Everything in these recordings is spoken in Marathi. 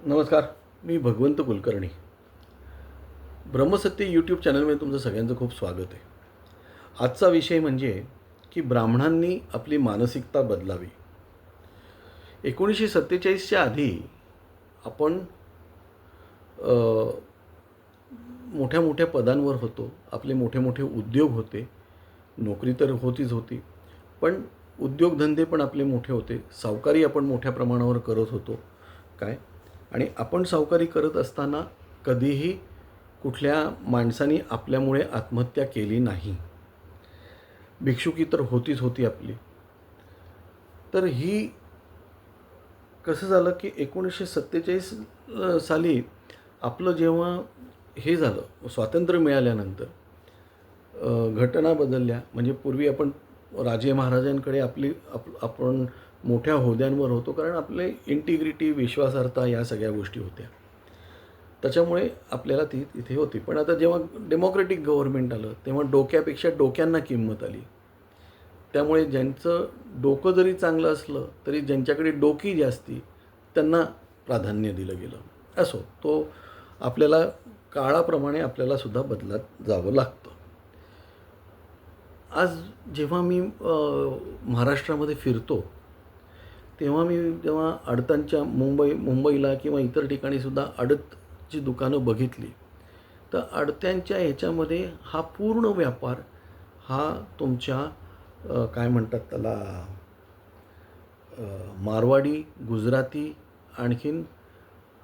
नमस्कार. मी भगवंत कुलकर्णी. ब्रह्मसत्य यूट्यूब चॅनलमध्ये तुमचं सगळ्यांचं खूप स्वागत आहे. आजचा विषय म्हणजे की ब्राह्मणांनी आपली मानसिकता बदलावी. 1947च्या आधी आपण अ, मोठ्या मोठ्या पदांवर होतो. आपले मोठे मोठे उद्योग होते. नोकरी तर होतीच होती. पण उद्योगधंदे पण आपले मोठे होते. सावकारी आपण मोठ्या प्रमाणावर करत होतो. काय आणि आपण सावकारी करत असताना कधीही कुठल्या माणसाने आपल्यामुळे आत्महत्या केली नाही. भिक्षुकी तर होतीच होती आपली. तर ही कसं झालं की 1947 साली आपलं जेव्हा हे झालं, स्वातंत्र्य मिळाल्यानंतर घटना बदलल्या. म्हणजे पूर्वी आपण राजे महाराजांकडे आपण मोठ्या होद्यांवर होतो, कारण आपले इंटिग्रिटी, विश्वासार्हता या सगळ्या गोष्टी होत्या. त्याच्यामुळे आपल्याला ती तिथे होती. पण आता जेव्हा डेमोक्रेटिक गव्हर्नमेंट आलं, तेव्हा डोक्यापेक्षा डोक्यांना किंमत आली. त्यामुळे ज्यांचं डोकं जरी चांगलं असलं, तरी ज्यांच्याकडे डोकी जास्ती त्यांना प्राधान्य दिलं गेलं. असो, तो आपल्याला काळाप्रमाणे आपल्याला सुद्धा बदलत जावं लागतं. आज जेव्हा मी महाराष्ट्रामध्ये फिरतो, तेव्हा मी जेव्हा आडत्यांच्या मुंबईला किंवा इतर ठिकाणी सुद्धा आडतची दुकानं बघितली, तर आडत्यांच्या ह्याच्यामध्ये हा पूर्ण व्यापार हा तुमच्या काय म्हणतात त्याला, मारवाडी, गुजराती, आणखीन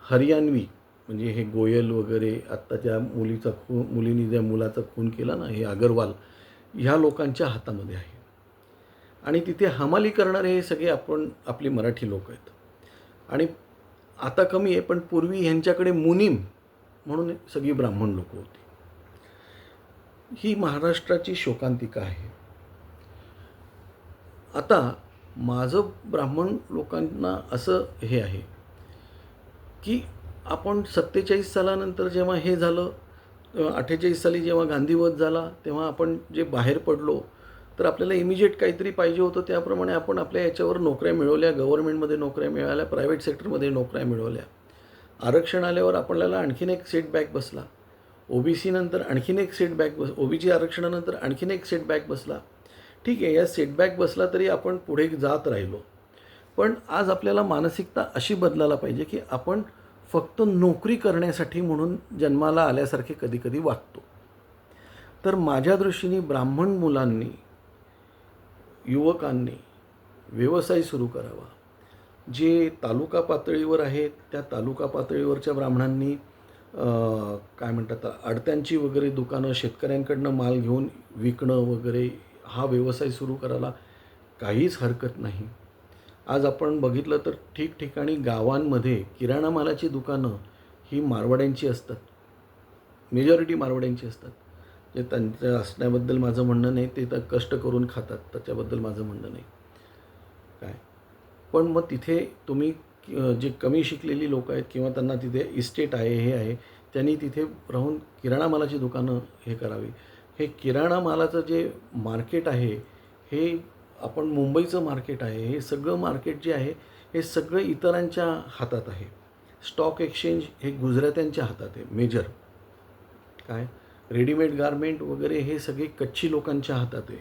हरियाणवी, म्हणजे हे गोयल वगैरे आत्ताच्या मुलींनी ज्या मुलाचा खून केला ना, हे अगरवाल, ह्या लोकांच्या हातामध्ये आहे. आणि तिथे हमाली करणारे हे सगळे आपली मराठी लोक आहेत. आणि आता कमी आहे, पण पूर्वी ह्यांच्याकडे मुनीम म्हणून सगळी ब्राह्मण लोक होती. ही महाराष्ट्राची शोकांतिका आहे. आता माझं ब्राह्मण लोकांना असं हे आहे की आपण 47 सालानंतर जेव्हा हे झालं, 48 साली जेव्हा गांधीवध झाला, तेव्हा आपण जे बाहेर पडलो, तर आपल्याला इमिजिएट काहीतरी पाहिजे होतं. त्याप्रमाणे आपण आपल्या याच्यावर नोकऱ्या मिळवल्या. गव्हर्नमेंटमध्ये नोकऱ्या मिळाल्या, प्रायव्हेट सेक्टरमध्ये नोकऱ्या मिळवल्या. आरक्षण आल्यावर आपल्याला आणखीन एक सेटबॅक बसला. ओबीसी नंतर आणखीन एक सेटबॅक ओबीसी आरक्षणानंतर आणखीन एक सेटबॅक बसला. ठीक आहे, या सेटबॅक बसला तरी आपण पुढे जात राहिलो. पण आज आपल्याला मानसिकता अशी बदलायला पाहिजे की आपण फक्त नोकरी करण्यासाठी म्हणून जन्माला आल्यासारखे कधीकधी वागतो. तर माझ्या दृष्टीने ब्राह्मण मुलांनी, युवकांनी व्यवसाय सुरू करावा. जे तालुका पातळीवर आहेत, त्या तालुका पातळीवरच्या ब्राह्मणांनी काय म्हणतात, आडत्यांची वगैरे दुकानं, शेतकऱ्यांकडनं माल घेऊन विकणं वगैरे, हा व्यवसाय सुरू करायला काहीच हरकत नाही. आज आपण बघितलं तर ठिकठिकाणी गावांमध्ये किराणा मालाची दुकानं ही मारवाड्यांची असतात. मेजॉरिटी मारवाड्यांची असतात. जे त्यांचं असण्याबद्दल माझं म्हणणं नाही, ते तर कष्ट करून खातात, त्याच्याबद्दल माझं म्हणणं नाही. काय पण मग तिथे तुम्ही जे कमी शिकलेली लोक आहेत किंवा त्यांना तिथे इस्टेट आहे, हे आहे, त्यांनी तिथे राहून किराणा मालाची दुकानं हे करावी. हे किराणा मालाचं जे मार्केट आहे, हे आपण मुंबईचं मार्केट आहे, हे सगळं मार्केट जे आहे, हे सगळं इतरांच्या हातात आहे. स्टॉक एक्सचेंज हे गुजरात्यांच्या हातात आहे मेजर. काय रेडीमेड गारमेंट वगैरे हे सगळे कच्छी लोकांच्या हातात आहे.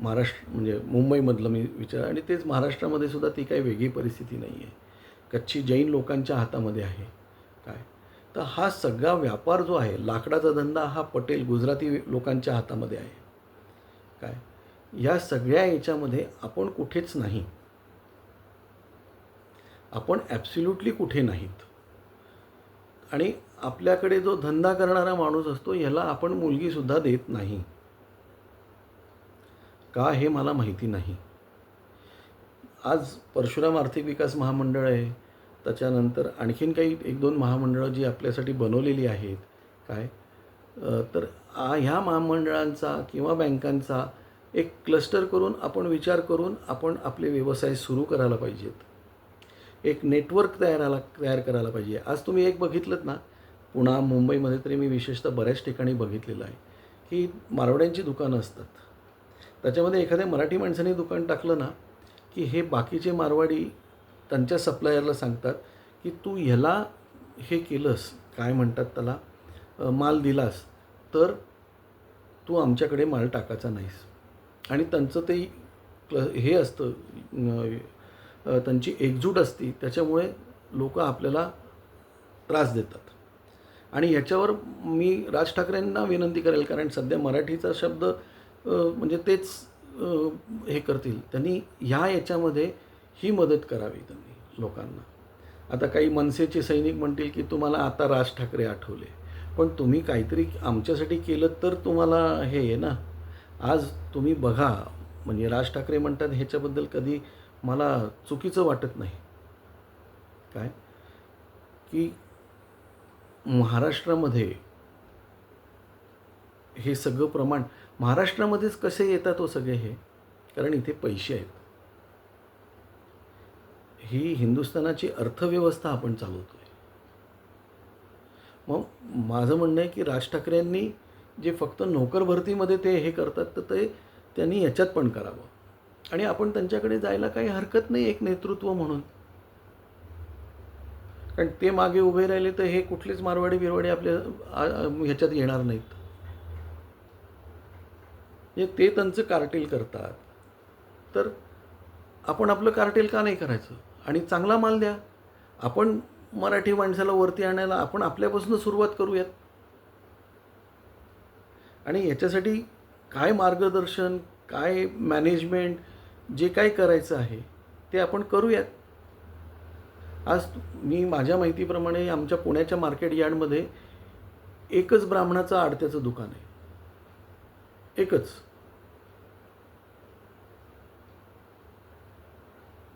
महाराष्ट्र म्हणजे मुंबईमधलं मी विचार, आणि तेच महाराष्ट्रामध्ये सुद्धा ती काही वेगळी परिस्थिती नाही आहे. कच्छी जैन लोकांच्या हातामध्ये आहे. काय तर हा सगळा व्यापार जो आहे, लाकडाचा धंदा, हा पटेल गुजराती लोकांच्या हातामध्ये आहे. काय या सगळ्या याच्यामध्ये आपण कुठेच नाही, आपण ॲब्सोल्युटली कुठे नाहीत. आणि आपल्याकडे जो धंदा करणारा माणूस असतो, ह्याला आपण मुलगीसुद्धा देत नाही. का हे मला माहिती नाही. आज परशुराम आर्थिक विकास महामंडळ आहे, त्याच्यानंतर आणखीन काही 1-2 महामंडळं जी आपल्यासाठी बनवलेली आहेत. काय तर ह्या महामंडळांचा किंवा बँकांचा एक क्लस्टर करून आपण विचार करून आपण आपले व्यवसाय सुरू करायला पाहिजेत. एक नेटवर्क तयार करायला पाहिजे. आज तुम्ही एक बघितलंत ना, पुणा, मुंबईमध्ये तरी मी विशेषतः बऱ्याच ठिकाणी बघितलेलं आहे की मारवाड्यांची दुकानं असतात. त्याच्यामध्ये एखाद्या मराठी माणसाने दुकान टाकलं ना, की हे बाकीचे मारवाडी त्यांच्या सप्लायरला सांगतात की तू ह्याला हे केलंस, काय म्हणतात त्याला, माल दिलास तर तू आमच्याकडे माल टाकायचा नाहीस. आणि त्यांचं ते हे असतं, त्यांची एकजूट असती, त्याच्यामुळे लोक आपल्याला त्रास देतात. आणि याच्यावर मी राज ठाकरेंना विनंती करेल, कारण सध्या मराठीचा शब्द म्हणजे तेच हे करतील. त्यांनी याच्यामध्ये ही मदत करावी त्यांनी लोकांना. आता काही मनसेचे सैनिक म्हणतील की तुम्हाला आता राज ठाकरे आठवले, पण तुम्ही काहीतरी आमच्यासाठी केलं तर तुम्हाला हे आहे ना. आज तुम्ही बघा, म्हणजे राज ठाकरे म्हणतात ह्याच्याबद्दल कधी मला चुकीचं वाटत नाही. काय की महाराष्ट्रामध्ये हे सगळं प्रमाण, महाराष्ट्रामध्येच कसे येतात हो सगळे हे, कारण इथे पैसे आहेत. ही हिंदुस्थानाची अर्थव्यवस्था आपण चालवतो आहे. मग माझं म्हणणं आहे की राज ठाकरेंनी जे फक्त नोकर भरतीमध्ये ते हे करतात, तर ते त्यांनी याच्यात पण करावं. आणि आपण त्यांच्याकडे जायला काही हरकत नाही एक नेतृत्व म्हणून. कारण ते मागे उभे राहिले तर हे कुठलेच मारवाडी बिरवाडी आपल्या ह्याच्यात येणार नाहीत. ते त्यांचं कार्टेल करतात, तर आपण आपलं कार्टेल का नाही करायचं आणि चांगला माल द्या. आपण मराठी माणसाला वरती आणायला आपण आपल्यापासून सुरुवात करूयात. आणि याच्यासाठी काय मार्गदर्शन, काय मॅनेजमेंट, जे काय करायचं आहे ते आपण करूयात. आज मी माझ्या माहितीप्रमाणे आमच्या पुण्याच्या मार्केट यार्डमध्ये एकच ब्राह्मणाचं आडत्याचं दुकान आहे, एकच.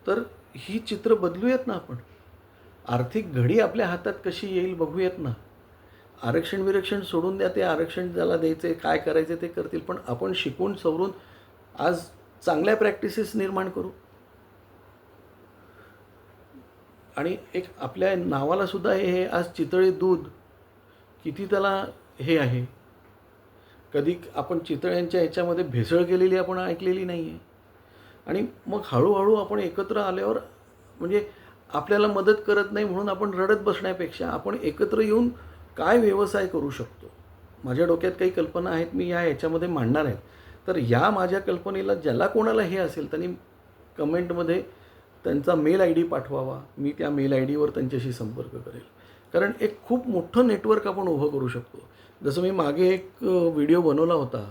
तर ही चित्र बदलूयात ना आपण. आर्थिक घडी आपल्या हातात कशी येईल बघूयात ना. आरक्षण विरक्षण सोडून द्या, ते आरक्षण ज्याला द्यायचं आहे काय करायचं ते करतील, पण आपण शिकून सवरून आज चांगल्या प्रॅक्टिसेस निर्माण करू. आणि एक आपल्या नावाला सुद्धा हे आज चितळे दूध किती त्याला हे आहे. कधी आपण चितळ्यांच्या ह्याच्यामध्ये भेसळ केलेली आपण ऐकलेली नाही आहे. आणि मग हळूहळू आपण एकत्र आल्यावर, म्हणजे आपल्याला मदत करत नाही म्हणून आपण रडत बसण्यापेक्षा आपण एकत्र येऊन काय व्यवसाय करू शकतो. माझ्या डोक्यात काही कल्पना आहेत, मी ह्याच्यामध्ये मांडणार आहेत. तर या माझ्या कल्पनेला ज्याला कोणाला हे असेल त्यांनी कमेंटमध्ये त्यांचा मेल आय डी पाठवावा. मी त्या मेल आय डीवर त्यांच्याशी संपर्क करेल. कारण एक खूप मोठं नेटवर्क आपण उभं करू शकतो. जसं मी मागे एक व्हिडिओ बनवला होता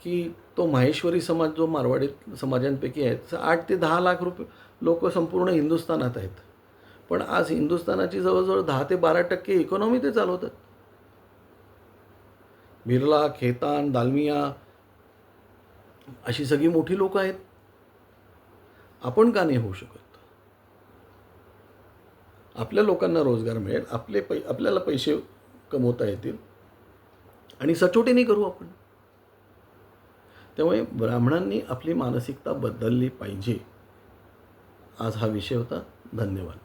की तो माहेश्वरी समाज जो मारवाडी समाजांपैकी आहे, 8 ते 10 लाख लोक संपूर्ण हिंदुस्थानात आहेत. पण आज हिंदुस्थानाची जवळजवळ 10 ते 12% इकॉनॉमी ते चालवतात. बिर्ला, खेतान, दालमिया अशी सगळी मोठी लोक आहेत. आपण का नाही होऊ शकत? आपल्या लोकांना रोजगार मिळेल, आपल्याला पैसे कमवता येतील आणि सचोटीने करू आपण. त्यामुळे ब्राह्मणांनी आपली मानसिकता बदलली पाहिजे. आज हा विषय होता. धन्यवाद.